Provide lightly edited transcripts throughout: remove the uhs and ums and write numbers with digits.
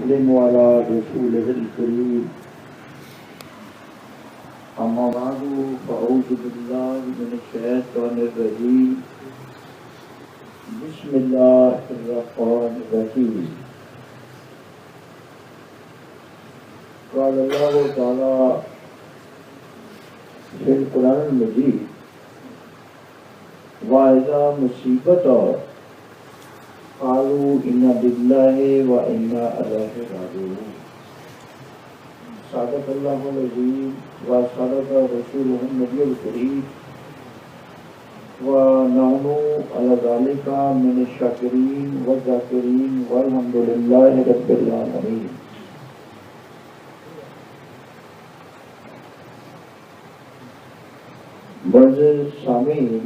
وسلم على رسوله الكريم أما بعد فأعوذ بالله من الشيطان الرجيم بسم الله الرحمن الرحيم قال الله تعالى في القرآن المجيد وَإِذَا مُصِيبَةٌ قَالُوا إِنَّا لِلَّهِ وَإِنَّا إِلَيْهِ رَاجِعُونَ صدق الله العظيم وصدق رسوله النبي الكريم ونحن على ذلك من الشاكرين والذاكرين والحمد لله رب العالمين. معزز سامعین،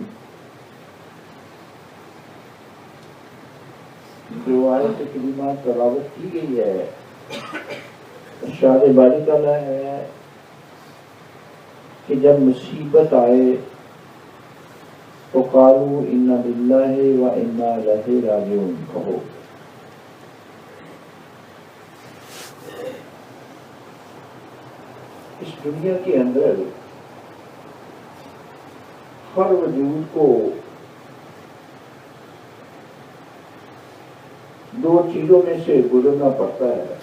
جو آیت کریمہ تلاوت کی گئی ہے ارشاد باری تعالیٰ ہے کہ جب مصیبت آئے تو قالوا انا للہ و انا الیہ راجعون کہو. اس دنیا کے اندر ہر وجود کو دو چیزوں میں سے گزرنا پڑتا ہے،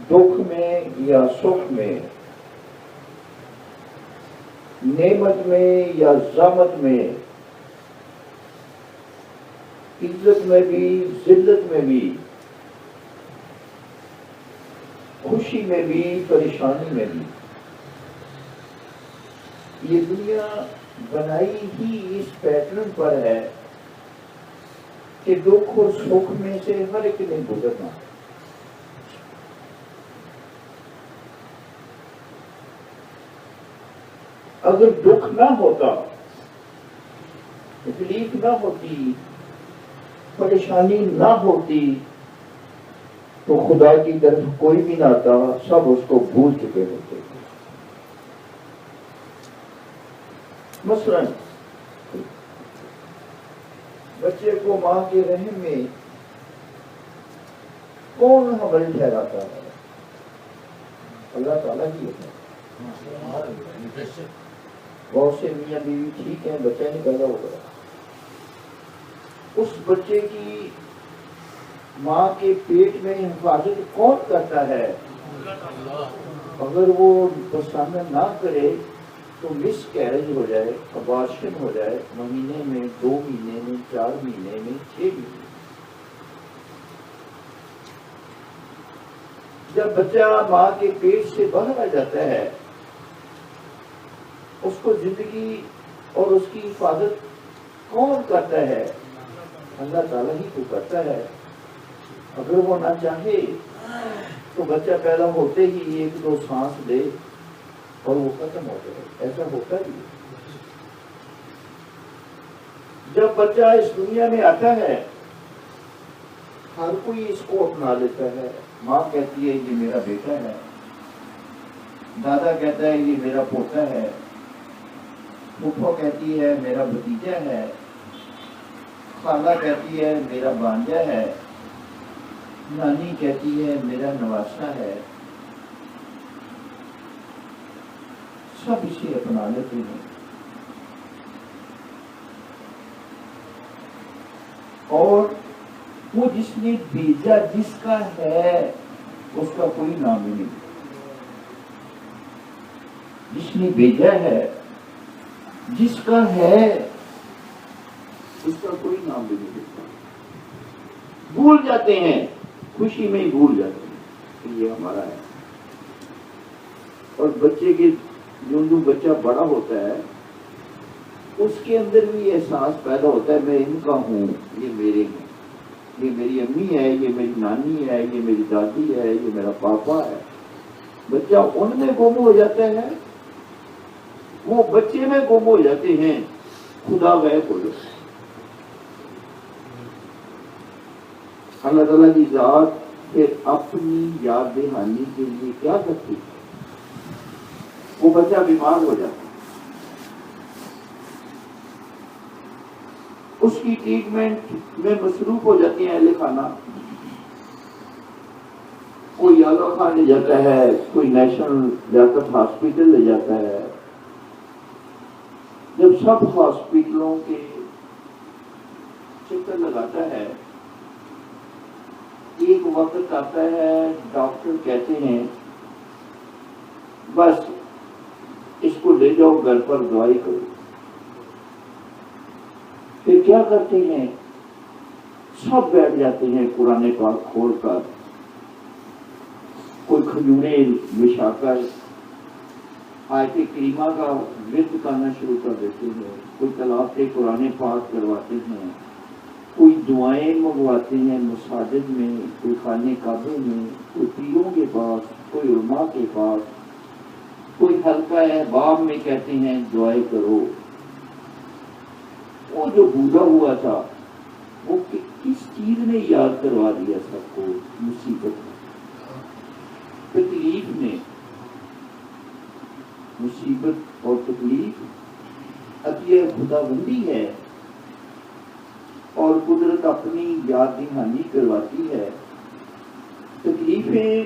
دکھ میں یا سکھ میں، نعمت میں یا زحمت میں، عزت میں بھی ذلت میں بھی، خوشی میں بھی پریشانی میں بھی. یہ دنیا بنائی ہی اس پیٹرن پر ہے کہ دکھ اور سکھ میں سے ہر ایک نے گزرنا. اگر دکھ نہ ہوتا، تکلیف نہ ہوتی، پریشانی نہ ہوتی تو خدا کی طرف کوئی بھی نہ آتا، سب اس کو بھول چکے ہوتے. مثلا بچے کو ماں کے رحم میں کون حمل ٹھہراتا ہے؟ اللہ تعالیٰ ہی ہے. بہت سے میاں بیوی ٹھیک ہیں، بچہ نہیں پیدا ہو گیا، اس بچے کی ماں کے پیٹ میں حفاظت کون کرتا ہے؟ اگر وہ پسند نہ کرے تو مس کیریج ہو جائے، ابارشن ہو جائے، مہینے میں، 2 مہینے میں، 4 مہینے میں، 6 مہینے. جب بچہ ماں کے پیٹ سے باہر آ جاتا ہے، اس کو زندگی اور اس کی حفاظت کون کرتا ہے؟ اللہ تعالیٰ ہی تو کرتا ہے. اگر وہ نہ چاہے تو بچہ پیدا ہوتے ہی 1-2 سانس لے اور وہ ختم ہو جائے. ایسا ہوتا ہی. جب بچہ اس دنیا میں آتا ہے، ہر کوئی اس کو اپنا لیتا ہے. ماں کہتی ہے یہ میرا بیٹا ہے، دادا کہتا ہے یہ میرا پوتا ہے، پھوپھو کہتی ہے میرا بھتیجا ہے، خالہ کہتی ہے میرا بھانجا ہے، نانی کہتی ہے میرا نواسہ ہے. سب اسے اپنا لیتے ہیں. اور وہ جس نے بھیجا، جس کا ہے، اس کا کوئی نام ہی نہیں. جس نے بھیجا ہے، جس کا ہے، اس کا کوئی نام بھی نہیں دیتا. بھول جاتے ہیں، خوشی میں ہی بھول جاتے ہیں کہ یہ ہمارا ہے. اور بچے کے جو بچہ بڑا ہوتا ہے اس کے اندر بھی احساس پیدا ہوتا ہے میں ان کا ہوں، یہ میرے ہیں، یہ میری امی ہے، یہ میری نانی ہے، یہ میری دادی ہے، یہ میرا پاپا ہے. بچہ ان میں گم ہو جاتا ہے، وہ بچے میں گم ہو جاتے ہیں، خدا غائب ہو جاتا ہے. اللہ تعالیٰ کی ذات پھر اپنی یاد دہانی کے لیے کیا کرتی ہے؟ وہ بچہ بیمار ہو جاتا ہے، اس کی ٹریٹمنٹ میں مصروف ہو جاتی ہیں اہل خانہ. آغا خان لے جاتا ہے، کوئی نیشنل لیاقت ہاسپٹل لے جاتا ہے. جب سب ہاسپٹلوں کے چکر لگاتا ہے، ایک وقت آتا ہے ڈاکٹر کہتے ہیں بس اس کو لے جاؤ گھر پر دوائی کرو. پھر کیا کرتے ہیں؟ سب بیٹھ جاتے ہیں قرآن پاک کھول کر، کوئی کھجوریں بچھا کر آیت کریمہ کا ورد کرنا شروع کر دیتے ہیں، کوئی تلاوت قرآن پاک کرواتے ہیں، کوئی دعائیں منگواتے ہیں مساجد میں، کوئی خانے کعبے میں، کوئی پیروں کے پاس، کوئی علماء کے پاس، کوئی حلقہ احباب میں کہتے ہیں دعائیں کرو. وہ جو بوڑھا ہوا تھا وہ کس چیز نے یاد کروا دیا سب کو؟ مصیبت تکلیف نے. مصیبت اور تکلیف عطیہ خدا بندی ہے، اور قدرت اپنی یاد دہانی کرواتی ہے. تکلیفیں،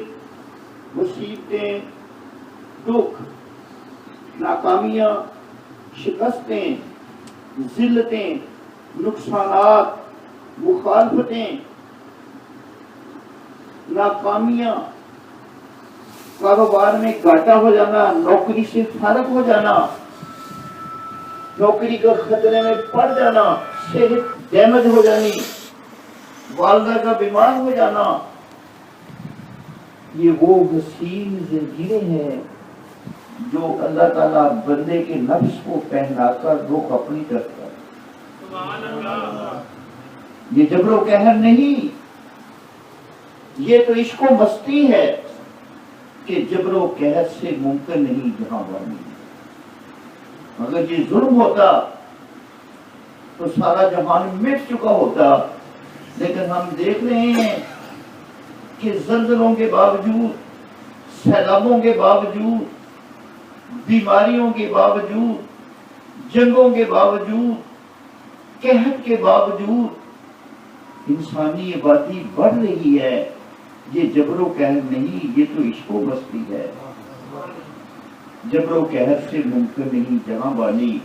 مصیبتیں، دکھ، ناکامیاں، شکستیں، ذلتیں، نقصانات، مخالفتیں، ناکامیاں، کاروبار میں گھاٹا ہو جانا، نوکری سے فارغ ہو جانا، نوکری کا خطرے میں پڑ جانا، صحت ڈیمیج ہو جانی، والدہ کا بیمار ہو جانا، یہ وہ وسیع زنجیریں ہیں جو اللہ تعالیٰ بندے کے نفس کو پہنا کر رخ اپنی طرف کر. یہ جبر و قہر نہیں، یہ تو عشق و مستی ہے کہ جبر و قہر سے ممکن نہیں جہاں بانی. اگر یہ ظلم ہوتا تو سارا جہان مٹ چکا ہوتا. لیکن ہم دیکھ رہے ہیں کہ زلزلوں کے باوجود، سیلابوں کے باوجود، بیماریوں کے باوجود، جنگوں کے باوجود، قحط کے باوجود انسانی آبادی بڑھ رہی ہے. یہ جبر و قہر نہیں، یہ تو عشق و مستی ہے. جبر و قہر سے ممکن نہیں جہاں بانی.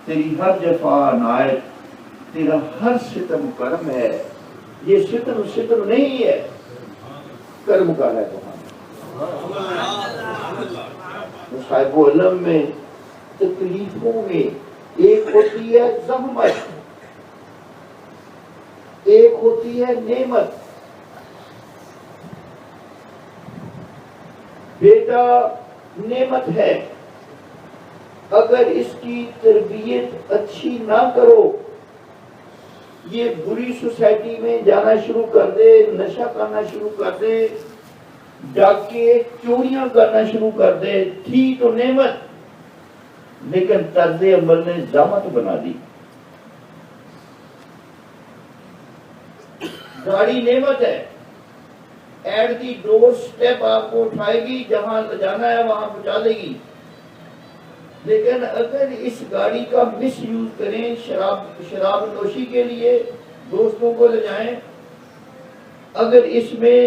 تیری ہر جفا عنایت، تیرا ہر ستم کرم ہے. یہ ستم نہیں ہے، کرم کا ہے. صاحب علم میں تکلیفوں میں ایک ہوتی ہے زحمت، ایک ہوتی ہے نعمت. بیٹا نعمت ہے، اگر اس کی تربیت اچھی نہ کرو، یہ بری سوسائٹی میں جانا شروع کر دے، نشہ کرنا شروع کر دے، ڈاکے چوریاں کرنا شروع کر دے، تھی تو نعمت، لیکن طرز عمل نے زحمت بنا دی. گاڑی نعمت ہے، ایٹ دی ڈور سٹیپ آپ کو اٹھائے گی، جہاں جانا ہے وہاں پہنچا دے گی. لیکن اگر اس گاڑی کا مس یوز کریں، شراب نوشی کے لیے دوستوں کو لے جائیں، اگر اس میں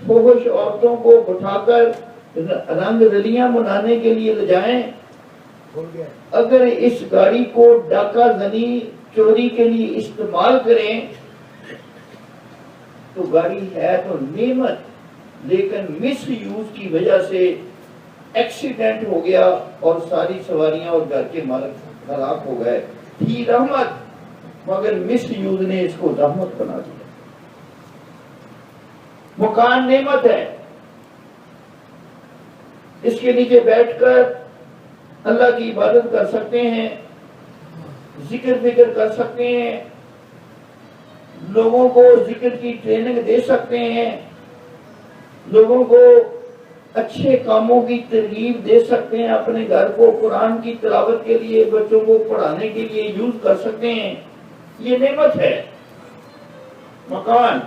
فحش عورتوں کو بٹھا کر رنگ رلیاں منانے کے لیے لے جائیں، اگر اس گاڑی کو ڈاکہ زنی چوری کے لیے استعمال کریں، تو گاڑی ہے تو نعمت، لیکن مس یوز کی وجہ سے ایکسیڈنٹ ہو گیا اور ساری سواریاں اور گھر کے مالک ہلاک ہو گئے. تھی رحمت، مگر مس یوز نے اس کو رحمت بنا دیا. مکان نعمت ہے، اس کے نیچے بیٹھ کر اللہ کی عبادت کر سکتے ہیں، ذکر فکر کر سکتے ہیں، لوگوں کو ذکر کی ٹریننگ دے سکتے ہیں، لوگوں کو اچھے کاموں کی ترغیب دے سکتے ہیں، اپنے گھر کو قرآن کی تلاوت کے لیے، بچوں کو پڑھانے کے لیے یوز کر سکتے ہیں. یہ نعمت ہے مکان.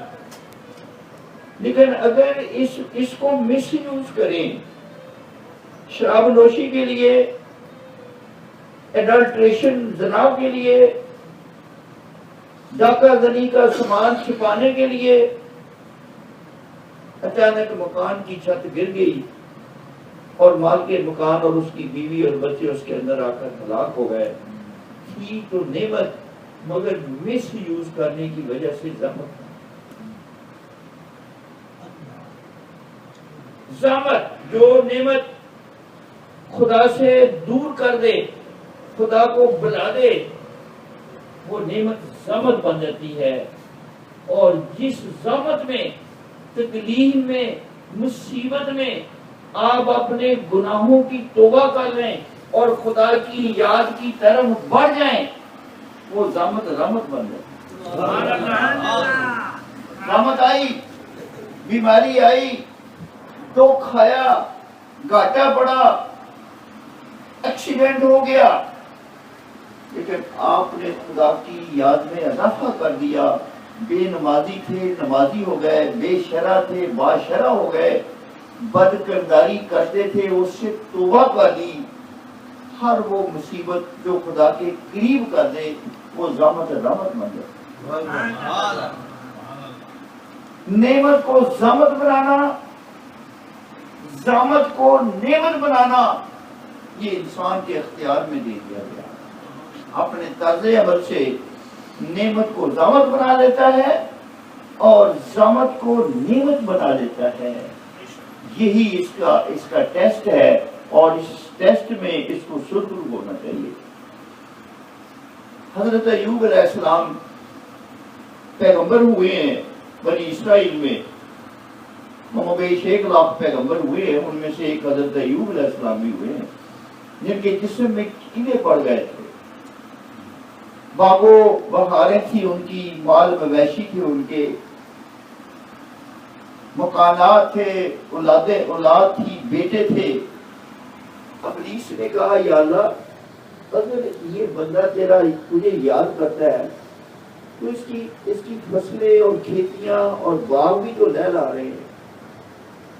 لیکن اگر اس کو مس یوز کریں، شراب نوشی کے لیے، ایڈلٹریشن زنا کے لیے، ڈاکہ زنی کا سامان چھپانے کے لیے، اچانک مکان کی چھت گر گئی اور مالک مکان اور اس کی بیوی اور بچے اس کے اندر آ کر ہلاک ہو گئے. تھی تو نعمت مگر مس یوز کرنے کی وجہ سے زحمت. زحمت جو نعمت خدا سے دور کر دے، خدا کو بلا دے، وہ نعمت زحمت بن جاتی ہے. اور جس زحمت میں، تکلیف میں، مصیبت میں آپ اپنے گناہوں کی توبہ کر لیں اور خدا کی یاد کی طرف بڑھ جائیں، وہ زحمت رحمت بن جائے. رحمت آئی، بیماری آئی، دکھ آیا، گھاٹا پڑا، ایکسیڈنٹ ہو گیا، لیکن آپ نے خدا کی یاد میں اضافہ کر دیا. بے نمازی تھے نمازی ہو گئے، بے شرع تھے باشرع ہو گئے، بد کرداری کرتے تھے اس سے توبہ کر لی. ہر وہ مصیبت جو خدا کے قریب کر دے وہ زحمت رحمت بن جائے. نعمت کو زحمت بنانا، زحمت کو نعمت بنانا، یہ انسان کے اختیار میں دے دیا گیا. اپنے طرز عمل سے نعمت کو زحمت بنا لیتا ہے اور زحمت کو نعمت بنا لیتا ہے. یہی اس کا ٹیسٹ ہے اور اس ٹیسٹ میں اس کو سرخرو ہونا چاہیے. حضرت ایوب علیہ السلام پیغمبر ہوئے ہیں بنی اسرائیل میں. ہم بیش 1 لاکھ پیغمبر ہوئے ہیں، ان میں سے ایک حضرت ایوب علیہ السلام بھی ہوئے ہیں جن کے جسم میں کیڑے پڑ گئے تھے. باغوں بہاریں تھی ان کی، مال مویشی تھے ان کے، مکانات تھے، اولاد تھی، بیٹے تھے. ابلیس نے کہا یا اللہ اگر یہ بندہ تیرا تجھے یاد کرتا ہے تو اس کی فصلیں اور کھیتیاں اور باغ بھی تو لہلا رہے ہیں.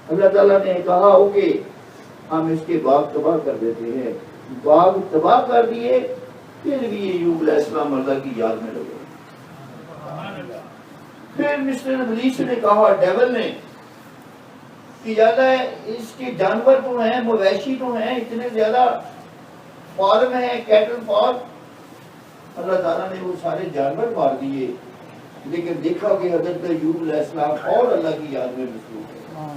اللہ تعالیٰ نے کہا اوکے ہم اس کے باغ تباہ کر دیتے ہیں. باغ تباہ کر دیے، پھر بھی ایوب علیہ السلام اللہ کی یاد میں لگے. پھر مسٹر ابلیس نے کہا، ڈیول نے، کہ زیادہ اس کے جانور تو ہیں، مویشی تو ہیں، اتنے زیادہ فارم ہیں، کیٹل فارم. اللہ تعالیٰ نے وہ سارے جانور مار دیے، لیکن دیکھا کہ حضرت ایوب علیہ السلام اور اللہ کی یاد میں مصروف ہے.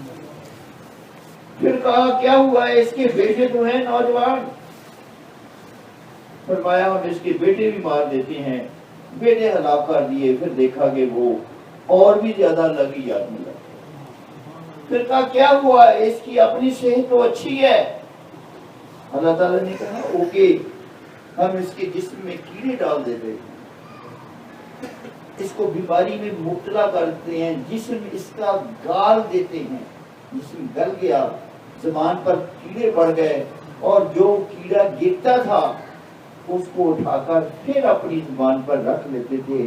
پھر کہا کیا ہوا ہے، اس کے بیٹے تو ہیں نوجوان. فرمایا ہم اس کے بیٹے بھی مار دیتے ہیں. بیٹے ہلاک کر دیے. پھر دیکھا کہ وہ اور بھی زیادہ اللہ کی یاد میں لگا. پھر کہا کیا ہوا ہے، اس کی اپنی صحت تو اچھی ہے. اللہ تعالیٰ نے کہا اوکے ہم اس کے جسم میں کیڑے ڈال دیتے ہیں، اس کو بیماری میں مبتلا کرتے ہیں، جسم اس کا گال دیتے ہیں. جسم گل گیا، زبان پر کیڑے پڑ گئے، اور جو کیڑا گرتا تھا اس کو اٹھا کر پھر اپنی زبان پر رکھ لیتے تھے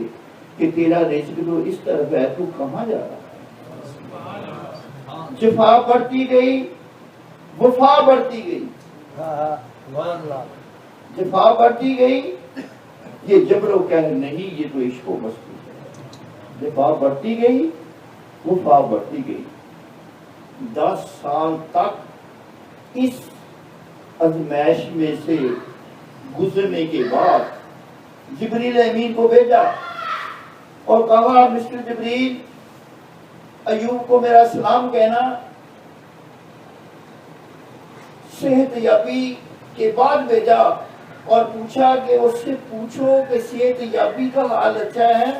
کہ تیرا رزق تو اس طرف ہے، تو کہاں جا رہا ہے. جفا بڑھتی گئی، وفا بڑھتی گئی. جفا بڑھتی گئی، یہ جبر و قہر نہیں، یہ تو عشق و مستی ہے. جفا بڑھتی گئی، وفا بڑھتی گئی. 10 سال تک اس ازمائش میں سے گزرنے کے بعد جبریل امین کو بھیجا اور کہا مسٹر جبریل ایوب کو میرا سلام کہنا. صحت یابی کے بعد بھیجا اور پوچھا کہ اس سے پوچھو کہ صحت یابی کا حال اچھا ہے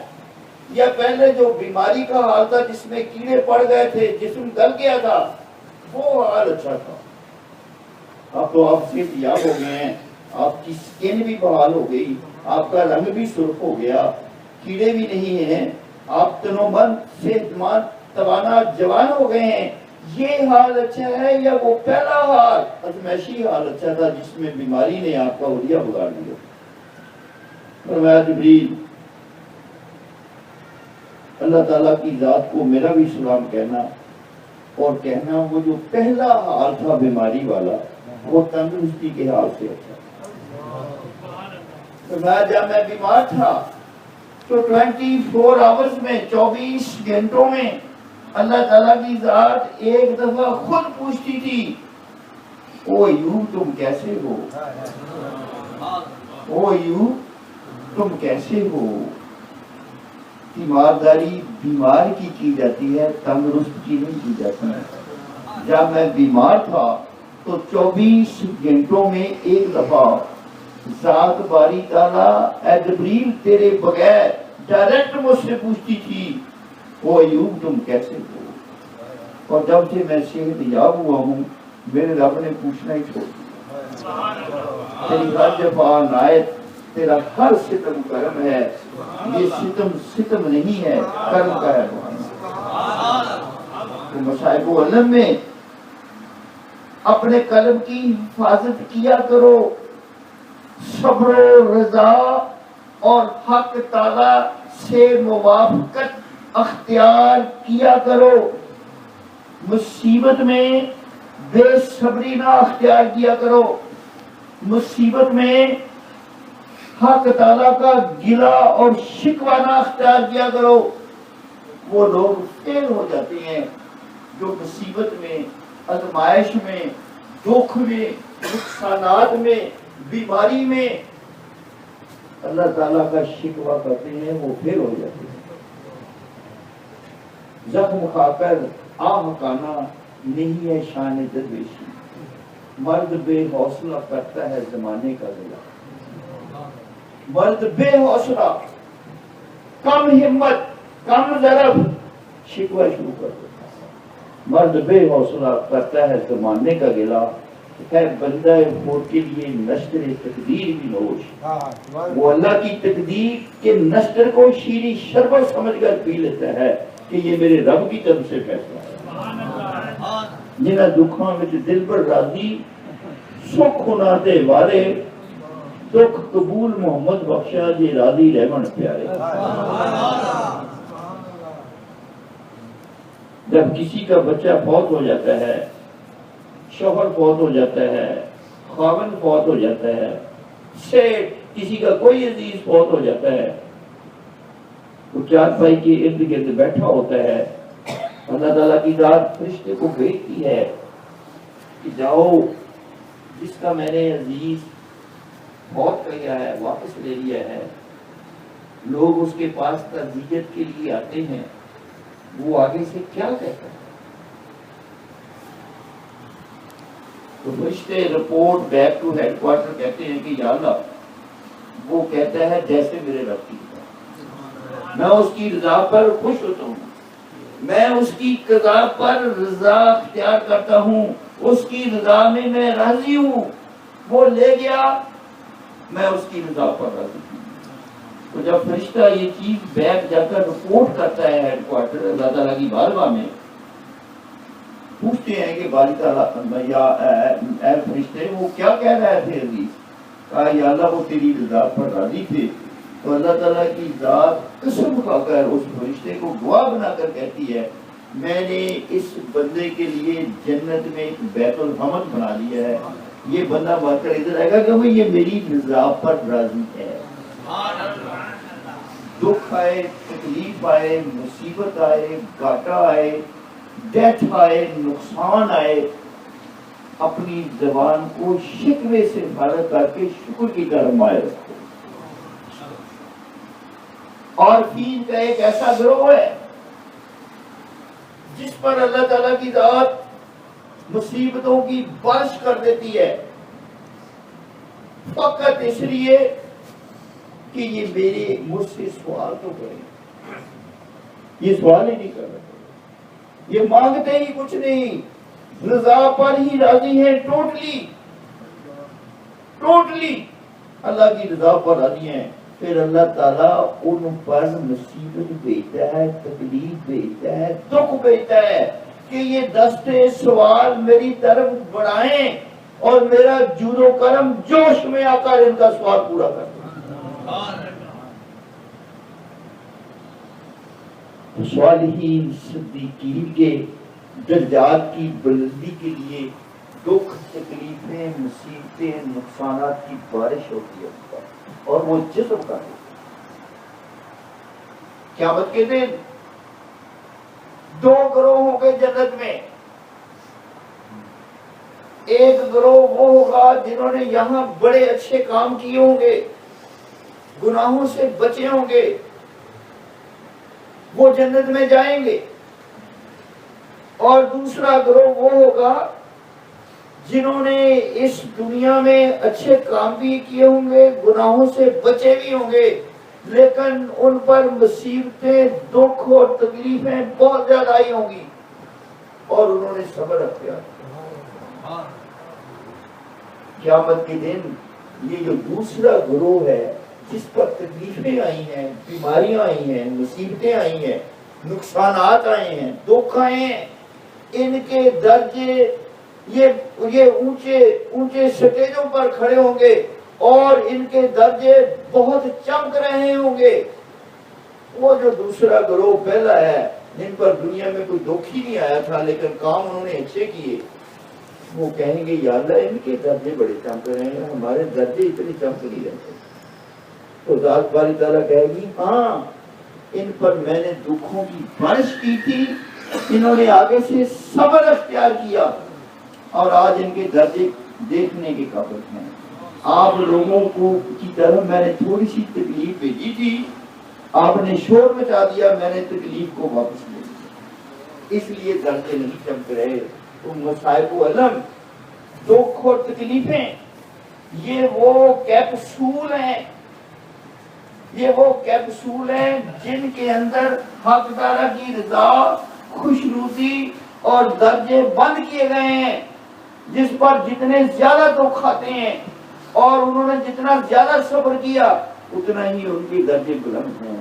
یا پہلے جو بیماری کا حال تھا جس میں کیڑے پڑ گئے تھے، جسم گل گیا تھا، وہ حال اچھا تھا. اب تو آپ صحت یاب ہو گئے ہیں، آپ کی سکن بھی بحال ہو گئی، آپ کا رنگ بھی سرخ ہو گیا، کیڑے بھی نہیں ہیں، آپ تنومند صحت مند توانا جوان ہو گئے ہیں. یہ حال اچھا ہے یا وہ پہلا حال ازمائشی حال اچھا تھا جس میں بیماری نے آپ کا حلیہ بگاڑ دیا؟ فرمایا جبریل اللہ تعالیٰ کی ذات کو میرا بھی سلام کہنا اور کہنا وہ جو پہلا حال تھا بیماری والا وہ تندرستی کے حال سے اچھا. فرمایا جب میں بیمار تھا تو 24 آورز میں 24 گھنٹوں میں اللہ تعالیٰ کی ذات ایک دفعہ خود پوچھتی تھی او ایوب تم کیسے ہو، او ایوب تم کیسے ہو۔ تیمارداری بیمار کی جاتی ہے، تندرست کی نہیں کی جاتی ہے۔ جب میں بیمار تھا تو 24 گھنٹوں میں ایک دفعہ ذات باری تعالیٰ اے جبریل تیرے بغیر ڈائریکٹ مجھ سے پوچھتی تھی او ایوب تم کیسے ہو۔ اور جب سے میں صحت یاب ہوا ہوں میرے رب نے پوچھنا ہی چھوڑ دیا، تیری ہر جفا نائت، تیرا ہر ستم کرم ہے، یہ ستم نہیں ہے، کرم کا ہے۔ تو مصائب و علم میں اپنے قلب کی حفاظت کیا کرو، صبر و رضا اور حق تعالی سے موافقت اختیار کیا کرو، مصیبت میں بے صبری نہ اختیار کیا کرو، مصیبت میں حق تعالیٰ کا گلہ اور شکوہ نہ اختیار کیا کرو۔ وہ لوگ فیل ہو جاتے ہیں جو مصیبت میں، آزمائش میں، دکھ میں، نقصانات میں، بیماری میں اللہ تعالیٰ کا شکوہ کرتے ہیں، وہ فیل ہو جاتے ہیں۔ زخم کھا کر آہ کانا نہیں ہے شان درویشی، مرد بے حوصلہ کرتا ہے زمانے کا گلہ۔ مرد بے حوصلہ، کم ہمت، کم ضرب، شکوہ شروع کر دیتا ہے۔ مرد بے حوصلہ کرتا ہے زمانے کا گلہ، ہے بندہ خود کے لیے نشتر تقدیر بھی نوش۔ وہ اللہ کی تقدیر کے نشتر کو شیریں شربت سمجھ کر پی لیتا ہے کہ یہ میرے رب کی طرف سے فیصلہ ہے۔ جنہاں دکھاں وچ دل پر راضی، سکھ ہونا دے والے، دکھ قبول محمد بخشا جی راضی رحمن پیارے۔ جب کسی کا بچہ فوت ہو جاتا ہے، شوہر فوت ہو جاتا ہے، خاوند فوت ہو جاتا ہے، سے کسی کا کوئی عزیز فوت ہو جاتا ہے، وہ چارپائی کے ارد گرد بیٹھا ہوتا ہے، اللہ تعالیٰ کی ذات فرشتے کو بھیجتی ہے کہ جاؤ جس کا میں نے عزیز فوت کیا ہے واپس لے لیا ہے۔ لوگ اس کے پاس تعزیت کے لیے آتے ہیں، وہ آگے سے کیا کہتا ہے؟ تو فرشتے report back to head quarter کہتے ہیں کہ یا اللہ، وہ کہتا ہے جیسے میرے رب کی رضا، میں اس کی رضا پر خوش ہوتا ہوں، میں اس کی قضا پر رضا اختیار کرتا ہوں، اس کی رضا میں میں راضی ہوں۔ وہ لے گیا، میں اس کی رضا پر راضی ہوں۔ تو جب فرشتہ یہ چیز بیک جا کر رپورٹ کرتا ہے ہیڈ کوارٹر اللہ تعالیٰ کی بارگاہ میں، پوچھتے ہیں کہ باری تعالیٰ یا اے فرشتے وہ کیا کہہ رہے تھے عزیز؟ کہا یا اللہ وہ تیری رضا پر راضی تھے۔ تو اللہ تعالیٰ کی ذات قسم کھا کر اس فرشتے کو گواہ بنا کر کہتی ہے میں نے اس بندے کے لیے جنت میں ایک بیت الحمد بنا دیا ہے، یہ بندہ بات کر ادھر آئے گا کہ وہ یہ میری رضا پر راضی ہے۔ دکھ آئے، تکلیف آئے، مصیبت آئے، گھاٹا آئے، ڈیتھ آئے، نقصان آئے، اپنی زبان کو شکوے سے فارغ کر کے شکر کی طرف مائل رکھو۔ اور فیل کا ایک ایسا گروہ ہے جس پر اللہ تعالیٰ کی ذات مصیبتوں کی بارش کر دیتی ہے، فقط اس لیے کہ یہ میرے مجھ سے سوال تو کریں۔ یہ سوال ہی نہیں کر رہے، یہ مانگتے ہی کچھ نہیں، رضا پر ہی راضی ہیں، ٹوٹلی اللہ کی رضا پر راضی ہیں۔ پھر اللہ تعالیٰ ان پر مصیبت بھیجتا ہے، تکلیف بھیجتا ہے، دکھ بھیجتا ہے کہ یہ دستے سوال میری طرف بڑھائیں اور میرا جود و کرم جوش میں آ کر ان کا سوال پورا کر دیں۔ صالحین صدیقین کے درجات کی بلندی کے لیے دکھ، تکلیفیں، مصیبتیں، نقصانات کی بارش ہوتی ہے اور وہ جسم کا ہے۔ قیامت کے دن دو گروہ ہوں گے جنت میں. ایک گروہ وہ ہوگا جنہوں نے یہاں بڑے اچھے کام کیے ہوں گے, گناہوں سے بچے ہوں گے, وہ جنت میں جائیں گے. اور دوسرا گروہ وہ ہوگا جنہوں نے اس دنیا میں اچھے کام بھی کیے ہوں گے, گناہوں سے بچے بھی ہوں گے, لیکن ان پر مصیبتیں, دکھ اور تکلیفیں بہت زیادہ آئی ہوں گی اور انہوں نے صبر اختیار کیا. قیامت کے دن یہ جو دوسرا گروہ ہے جس پر تکلیفیں آئی ہیں, بیماریاں آئی ہیں, مصیبتیں آئی ہیں, نقصانات آئے ہیں, دکھ آئے ہیں, ان کے درجے یہ اونچے سٹیجوں پر کھڑے ہوں گے اور ان کے درجے بہت چمک رہے ہوں گے. وہ جو دوسرا گروہ پہلا ہے جن پر دنیا میں کوئی دکھ ہی نہیں آیا تھا لیکن کام انہوں نے اچھے کیے, وہ کہیں گے یا اللہ ان کے درجے بڑے چمک رہے ہیں, ہمارے درجے اتنے چمک نہیں رہتے. تو ذات باری تعالیٰ کہے گی ہاں ان پر میں نے دکھوں کی بارش کی تھی, انہوں نے آگے سے صبر اختیار کیا اور آج ان کے درجے دیکھنے کے قابل ہیں. آپ لوگوں کو کی طرف میں نے تھوڑی سی تکلیف بھیجی تھی, آپ نے شور مچا دیا, میں نے تکلیف کو واپس لے لیا, اس لیے درجے نہیں چمک رہے. تو مصائب و الم, دکھ اور تکلیفیں یہ وہ کیپسول ہیں, یہ وہ کیپسول ہیں جن کے اندر حق تعالیٰ کی رضا, خوشنودی اور درجے بند کیے گئے ہیں, جس پر جتنے زیادہ دکھ آتے ہیں اور انہوں نے جتنا زیادہ صبر کیا اتنا ہی ان کے درجے بلند ہیں.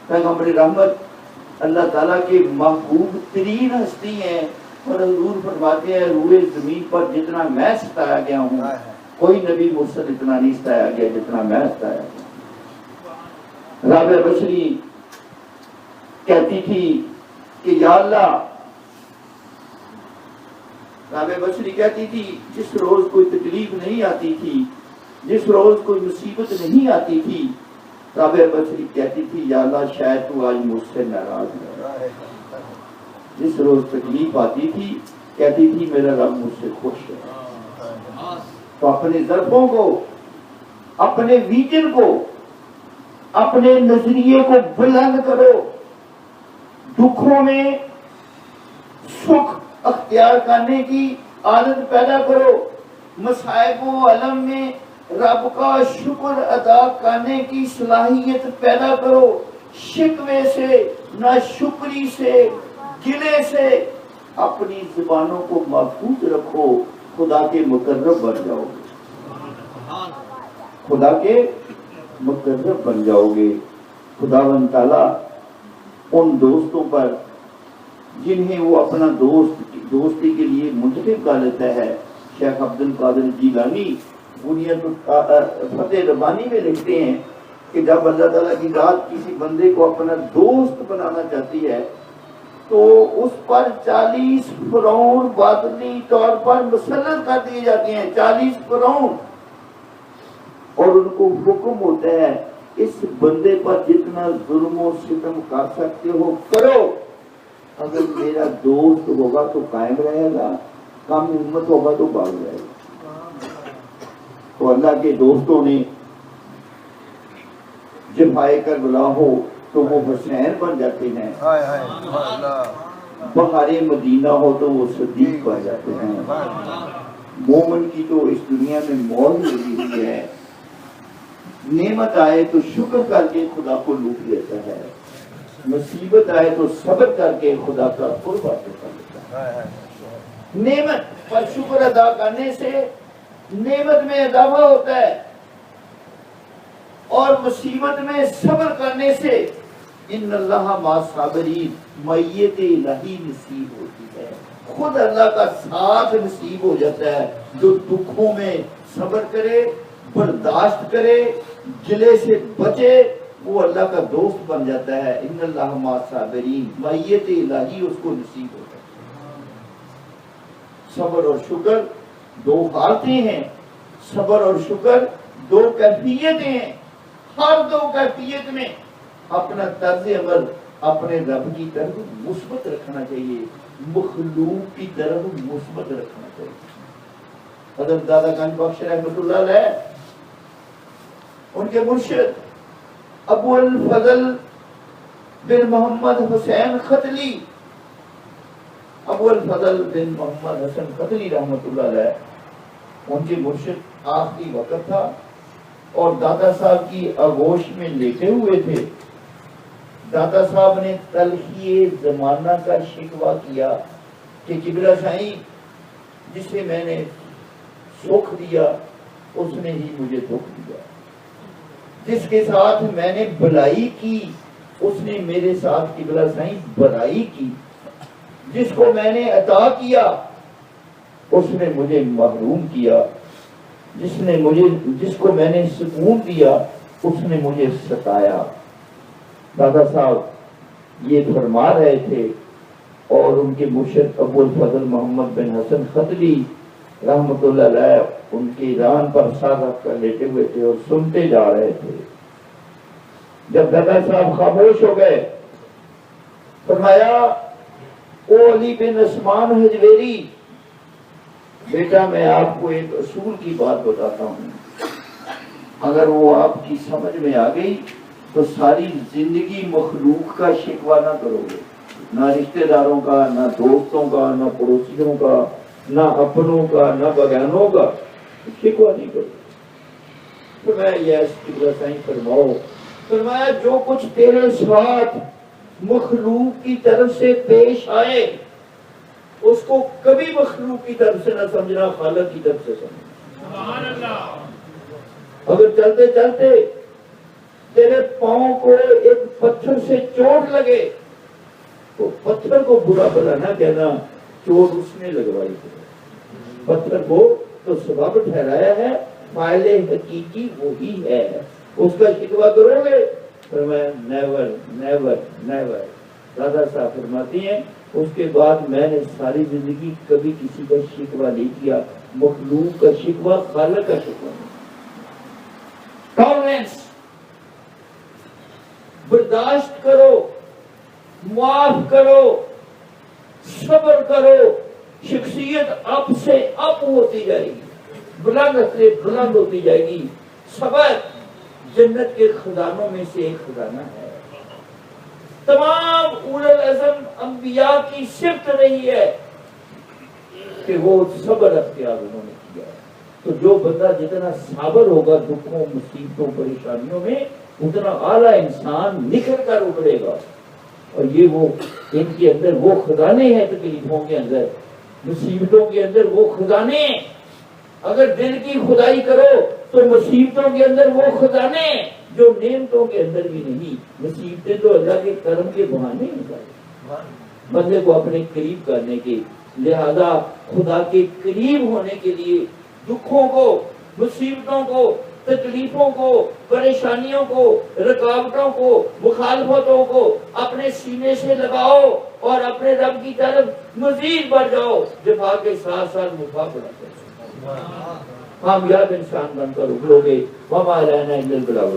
پیغمبر رحمت اللہ تعالیٰ کے محبوب ترین ہستی ہیں اور حضور فرماتے ہیں روئے زمین پر جتنا میں ستایا گیا ہوں کوئی نبی مرسل اتنا نہیں ستایا گیا جتنا میں ستایا گیا. رابعہ بصری کہتی تھی کہ یا اللہ, رابعہ بصری کہتی تھی جس روز کوئی تکلیف نہیں آتی تھی, جس روز کوئی مصیبت نہیں آتی تھی, رابعہ بصری کہتی تھی یا اللہ شاید تو آج مجھ سے ناراض ہے. جس روز تکلیف آتی تھی کہتی تھی میرا رب مجھ سے خوش ہے. تو اپنے ضربوں کو, اپنے ویژن کو, اپنے نظریے کو بلند کرو, دکھوں میں سکھ اختیار کرنے کی عادت پیدا کرو, مصائب و الم میں رب کا شکر ادا کرنے کی صلاحیت پیدا کرو. شکوے سے, ناشکری سے, گلے سے اپنی زبانوں کو محفوظ رکھو, خدا کے مقرب بن جاؤ گے, خدا کے مقرب بن جاؤ گے. خداوند تعالیٰ ان دوستوں پر جنہیں وہ اپنا دوستی کے لیے منتخب کر لیتا ہے, شیخ عبد القادر جیلانی بنیاد فتح ربانی میں لکھتے ہیں کہ جب اللہ تعالیٰ کی ذات کسی بندے کو اپنا دوست بنانا چاہتی ہے تو اس پر 40 فرعون باطنی طور پر مسلط کر دیے جاتے ہیں, 40 فرعون, اور ان کو حکم ہوتا ہے اس بندے پر جتنا ظلم و ستم کر سکتے ہو کرو, اگر میرا دوست ہوگا تو قائم رہے گا, کم ہمت ہوگا تو بھاگ جائے گا. تو اللہ کے دوستوں نے جفائے کربلا ہو تو وہ حسین بن جاتے ہیں, بہار مدینہ ہو تو وہ صدیق بن جاتے ہیں. مومن کی تو اس دنیا میں موت لگی ہوئی ہے, نعمت آئے تو شکر کر کے خدا کو لوٹ لیتا ہے, مصیبت آئے تو صبر کر کے خدا کا قرب حاصل کر لیتا ہے. نعمت پر شکر ادا کرنے سے نعمت میں اضافہ ہوتا ہے اور مصیبت میں صبر کرنے سے ان اللہ مع الصابرین معیت الہی نصیب ہوتی ہے. خود اللہ کا ساتھ نصیب ہو جاتا ہے. جو دکھوں میں صبر کرے, برداشت کرے, گلے سے بچے, وہ اللہ کا دوست بن جاتا ہے. ان اللہ مع الصابرین معیت الہی اس کو نصیب ہوتا ہے. صبر اور شکر دو حالتیں ہیں, صبر اور شکر دو کیفیتیں ہیں. ہر دو کیفیت میں اپنا طرز عمل اپنے رب کی طرف مثبت رکھنا چاہیے، مخلوق کی طرف مثبت رکھنا چاہیے۔ حضرت دادا گنج بخش رحمۃ اللہ علیہ، ان کے مرشد ابو الفضل بن محمد حسین ختلی، ابو الفضل بن محمد حسن ختلی رحمۃ اللہ علیہ، ان کے مرشد آخری وقت تھا اور دادا صاحب کی آغوش میں لیٹے ہوئے تھے۔ دادا صاحب نے تلخی زمانہ کا شکوہ کیا کہ قبلہ سائیں، جسے میں نے سکھ دیا اس نے ہی مجھے دکھ دیا، جس کے ساتھ میں نے بھلائی کی اس نے میرے ساتھ قبلہ سائیں برائی کی، جس کو میں نے عطا کیا اس نے مجھے محروم کیا، جس کو میں نے سکون دیا اس نے مجھے ستایا۔ دادا صاحب یہ فرما رہے تھے اور ان کے مرشد ابو الفضل محمد بن حسن ختلی رحمۃ اللہ علیہ ان کے ران پر سر رکھ کر لیٹے ہوئے تھے اور سنتے جا رہے تھے۔ جب دادا صاحب خاموش ہو گئے، فرمایا او علی بن عثمان حجویری، بیٹا میں آپ کو ایک اصول کی بات بتاتا ہوں، اگر وہ آپ کی سمجھ میں آ گئی تو ساری زندگی مخلوق کا شکوہ نہ کرو گے، نہ رشتہ داروں کا، نہ دوستوں کا، نہ پڑوسیوں کا، نہ اپنوں کا، نہ بگانوں کا شکوہ نہیں کرو گے۔ فرمایا یس قبلہ سائیں فرماؤ، فرمایا جو کچھ تیرے ساتھ مخلوق کی طرف سے پیش آئے اس کو کبھی مخلوق کی طرف سے نہ سمجھنا، خالق کی طرف سے سمجھنا۔ سبحان اللہ۔ اگر چلتے چلتے تیرے پاؤں کو ایک پتھر سے چوٹ لگے تو پتھر کو برا بھلا نہ کہنا، چوٹ اس نے لگوائی ہے، پتھر کو تو سبب ٹھہرایا ہے، فاعل حقیقی وہی ہے، اس کا شکوہ کرو گے؟ فرمایا never never never. Dada Saheb فرماتی ہیں اس کے بعد میں نے ساری زندگی کبھی کسی کا شکوہ نہیں کیا، مخلوق کا شکوہ، خالق کا شکوہ نہیں۔ ٹالرنس، برداشت کرو، معاف کرو، صبر کرو، شخصیت اپ سے اپ ہوتی جائے گی، بلند سے بلند ہوتی جائے گی۔ صبر جنت کے خزانوں میں سے ایک خزانہ ہے۔ تمام اولو العزم انبیاء کی صفت رہی ہے کہ وہ صبر اختیار انہوں نے کیا۔ تو جو بندہ جتنا صابر ہوگا دکھوں، مصیبتوں، پریشانیوں میں، اتنا اعلیٰ انسان نکھر کر ابھرے گا۔ اور یہ وہ ان کے اندر وہ خزانے ہیں، تکلیفوں کے اندر، مصیبتوں کے اندر وہ خزانے۔ اگر دل کی خدائی کرو تو مصیبتوں کے اندر وہ خزانے جو نعمتوں کے اندر بھی نہیں۔ مصیبتیں تو اللہ کے کرم کے بہانے ہیں بندے کو اپنے قریب کرنے کے، لہذا خدا کے قریب ہونے کے لیے دکھوں کو، مصیبتوں کو، تکلیفوں کو، پریشانیوں کو، رکاوٹوں کو، مخالفتوں کو اپنے سینے سے لگاؤ اور اپنے رب کی طرف مزید بڑھ جاؤ، دفاع کے ساتھ ساتھ مفاع بڑھاتے ہیں، کامیاب انسان بن کر ابھرو گے۔ وما علینا الا البلاغ۔